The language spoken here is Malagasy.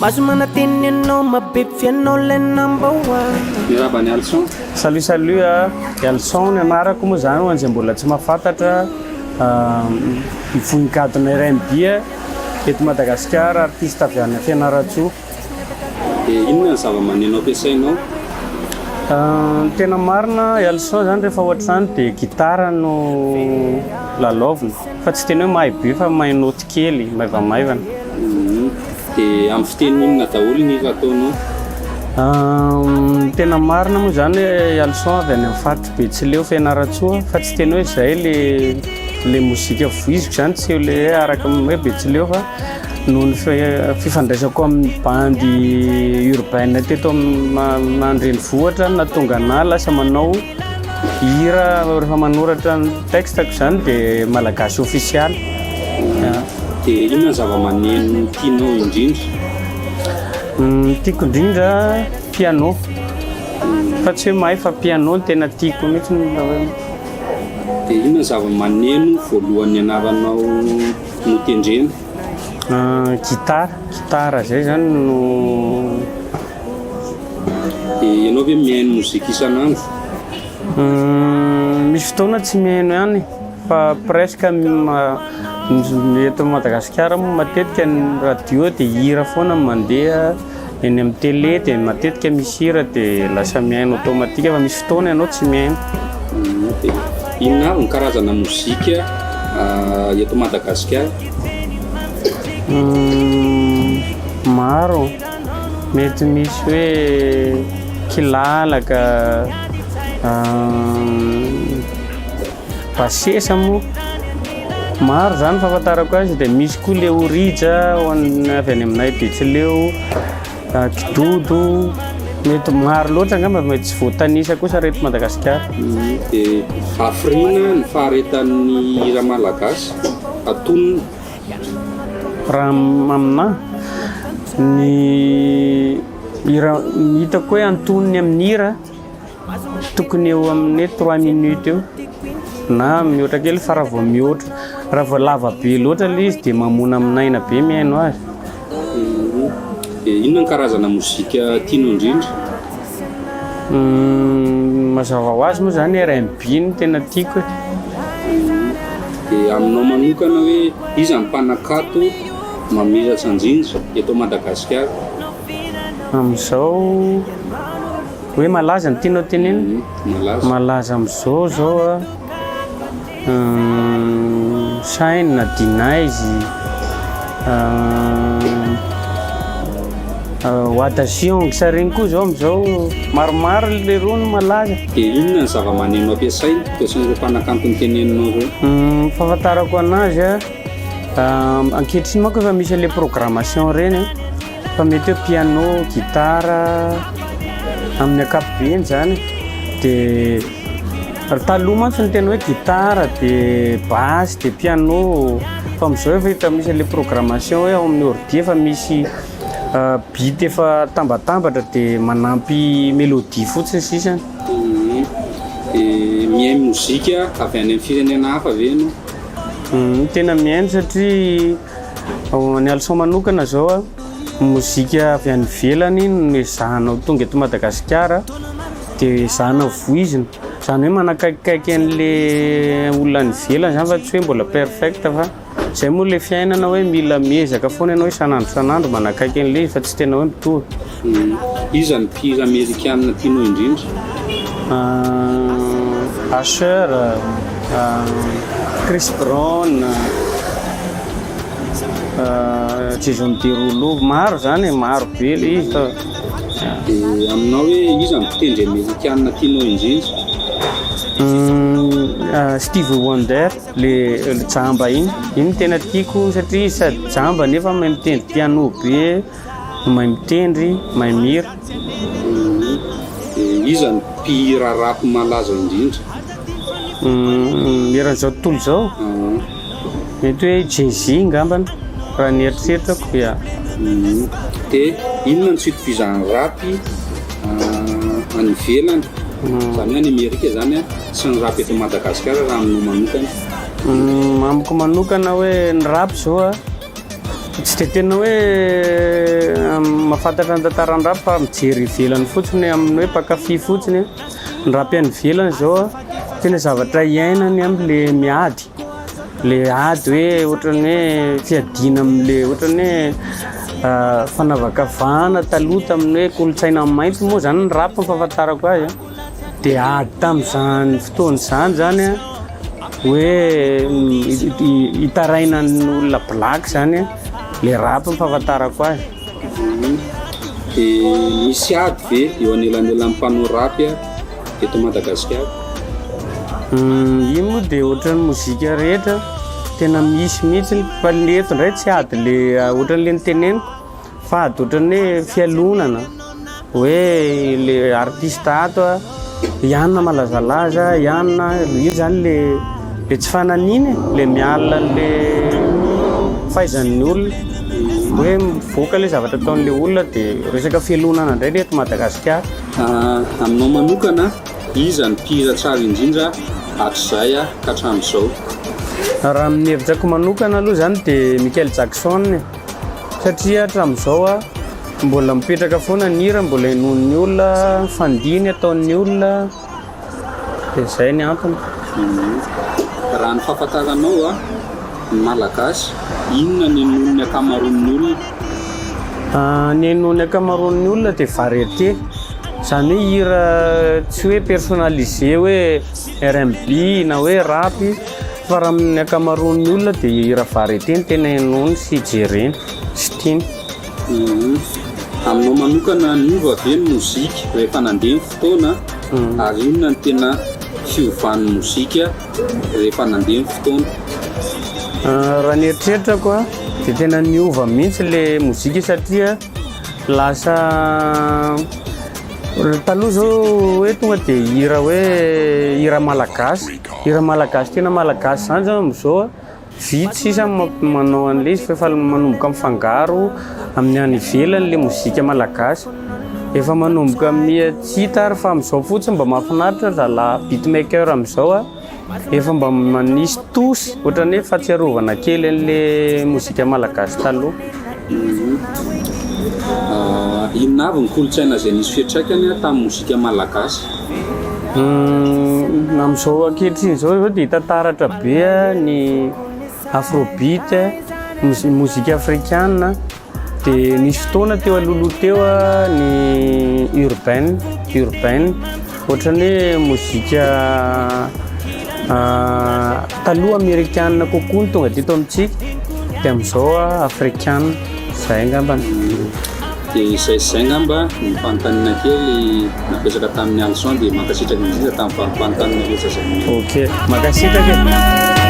maso manateny anao mabeby fianao le number one. Mirabany Alson. Salut Alson ny anarako moa zany ho an'izay mbola tsy mahafantatra voninkatina R&B eto Madagasikara, artiste avy any Fianaratsoa. Dia inona ny zava-maneno ampiasainao? Tena marina Alson zany rehefa ohatra zany dia gitara no lalaovina fa tsy tena hoe mahay be fa mahay noty kely maivamaivana. Dia amin'ny fiteny inona daholo ny ataonao? Tena marina moa zany hoe Alson avy any amin'ny faritra Betsileo Fianaratsoa fa tsy tena hoe izay le mozika voiziko zany tsy le araka hoe Betsileo fa noho ny fifandraisako amin'ny bandy urbaine teto Mandrenivohitra nahatonga anahy lasa manao hira rehefa manoratra ny textako zany dia malagasy official. Dia inona ny zava-maneno tianao indrindra? Tiako indrindra piano fa tsy hoe mahay fa piano no tena tiako mihitsy. Dia inona ny zava-maneno voalohany ianaranao no tendrena? Gitara zay zany no. Dia ianao ve mihaino mozika isan'andro? Misy fotoana tsy mihaino ihany fa presque eto Madagasikara matetika ny radio dia hira foana mandeha, eny amin'ny télé dia matetika misy hira dia lasa mihaino automatique fa misy fotoana ianao tsy mihaino. Inona ny karazana mozika eto Madagasikara? Maro, mety misy hoe kilalaka, basesa moa maro zany fahafantarako azy. Dia misy koa le orija avy any aminay Betsileo, kidodo, mety maro loatra angamba mety tsy voatanisa kosa reto Madagasikara. Dia afrina ny faharetan'ny hira malagasy atonona? Raha aminahy ny hira hitako hoe antonony amin'ny hira tokony eo amin'ny 3 minutes eo na mihoatra kely fa raha vao mihoatra, raha vao lava be loatra ilay izy dia mamona aminaina be mihaino azy. Inona ny karazana mozika tianao indrindra? Mazava ho azy moa zany R&B no tena tiako. Dia aminao manokana hoe iza ny mpanakato mamizatra indrindra eto Madagasikara? Amin'izao hoe malaza ny tianao tenena? Malaza amin'izao zao Shine na Denize, Wadasion sa regny koa zao amin'izao maromaro le roa no malaza. Dia inona ny zava-maneno ampiasaina tosin'ireo mpanakanto ny teneninao ireo? Fahafantarako anazy ankehitriny manko efa misy le programmation reny fa mety hoe piano, gitara amin'ny ankapobeny zany. Dia taloha mantsy ny tena hoe gitara dia basse dia piano fa amin'izao efa hita misy le programmation hoe ao amin'ny ordi efa misy beat efa tambatambatra dia manampy mélodie fotsiny sisany. Mihaino mozika avy any amin'ny firenena hafa ve ianao? Tena mihaino satria ny Alson manokana zao mozika avy any ivelany no ezahanao tonga eto Madagasikara dia ezahanao voizina, zany hoe manakaikikaiky an'le olona any ivelany zany fa tsy hoe mbola perfect fa zay moa le fiainana hoe mila miezaka foana ianao isan'andro manakaiky an'le fa tsy tena hoe mitovy. Iza ny mpihira amerikanina tianao indrindra? Usher, Chris Brown, Jason Derulo, maro zany, maro be le izy fa. Dia aminao hoe iza ny mpitendry amerikanina tianao indrindra? Stevie Wonder, le jamba iny tena tiako satria sady jamba nefa mahay mitendry piano be, mahay mitendry, mahay mihira. Iza ny mpihira rap malaza indrindra? Eran'izao tontolo izao mety hoe Jay-Z ngambany raha ny eritreritako. Dia inona ny tsy itovizan'ny rapy any ivelany zany any Amerika zany sy ny rap eto Madagasikara raha aminao manokana? Amiko manokana hoe ny rap zao tsy dia tena hoe mahafantatra ny tantaran'ny rap fa mijery ivelany fotsiny amin'ny hoe mpakafy fotsiny ny rapy any ivelany zao tena zavatra iainany am'le miady le ady hoe ohatrany hoe fiadina am'le ohatrany hoe fanavakavahana taloha tamin'ny hoe kolotsaina mainty moa zany ny rap ny fahafantarako azy dia ady tamin'izany fotoana izany zany a hoe hitaraina ny olona black zany le rap ny fahafantarako azy. Dia misy ady ve eo anelanelany mpanao rapy eto Madagasikara? Io moa dia ohatran'ny mozika rehetra tena misy mihitsy fa le eto indray tsy ady le ohatran'le niteneniko fa ady ohatran'ny hoe fialonana hoe le artiste ato ianona malazalaza ianona io zany le tsy fananiny le miala le fahaizan'ny olona hoe mivoaka le zavatra ataon'le olona dia resaka fialonana indray le eto Madagasikara. Aminao manokana iza ny mpihira tsara indrindra hatrizay ka hatramin'izao? Raha amin'ny hevitrako manokana aloha zany dia Michael Jackson satria hatramin'izao mbola mipetraka foana ny hira, mbola hinon'ny olona, fandiny ataon'ny olona, dia izay ny antony. Raha ny fahafantaranao ny malagasy inona ny hinon'ny akamaroan'ny olona? Ny hinon'ny akamaroan'ny olona dia variété zany hoe hira tsy hoe personnalisé hoe R&B na hoe rap fa raha amin'ny akamaroan'ny olona dia hira variété ny tena hinony sy jereny sy tiany. Aminao manokana niova ve ny mozika rehefa nandeha ny fotoana ary inona ny tena fiovan'ny mozika rehefa nandeha ny fotoana? Raha ny eritreritako dia tena niova mihitsy le mozika satria lasa taloha zao hoe tonga dia hira malagasy tena malagasy zany zao amin'izao vitsy sisa manao an'le izy fa efa manomboka mifangaro amin'ny any ivelany le mozika malagasy efa manomboka miatsita fa amin'izao fotsiny mba mahafinaritra zala beatmaker amin'izao efa mba manisy tosy ohatrany hoe fahatsiarovana kely an'le mozika malagasy taloha. Inona avy ny kolotsaina izay nisy fiantraikany tamin'ny mozika malagasy? Amin'izao ankehitriny izao dia hita taratra be ny afrobeat, mozika afrikana, dia nisy fotoana teo alohaloha teo ny urbaine ohatrany hoe mozika taloha amerikanina kokoa ny tonga teto amintsika dia amin'izao afrikana izay angambany. Dia izay ngamba ny fanontaniana kely napetraka tamin'ny Alson dia mankasitraka indrindra tamin'ny fanontaniana rehetra izay. Ok, mankasitraka.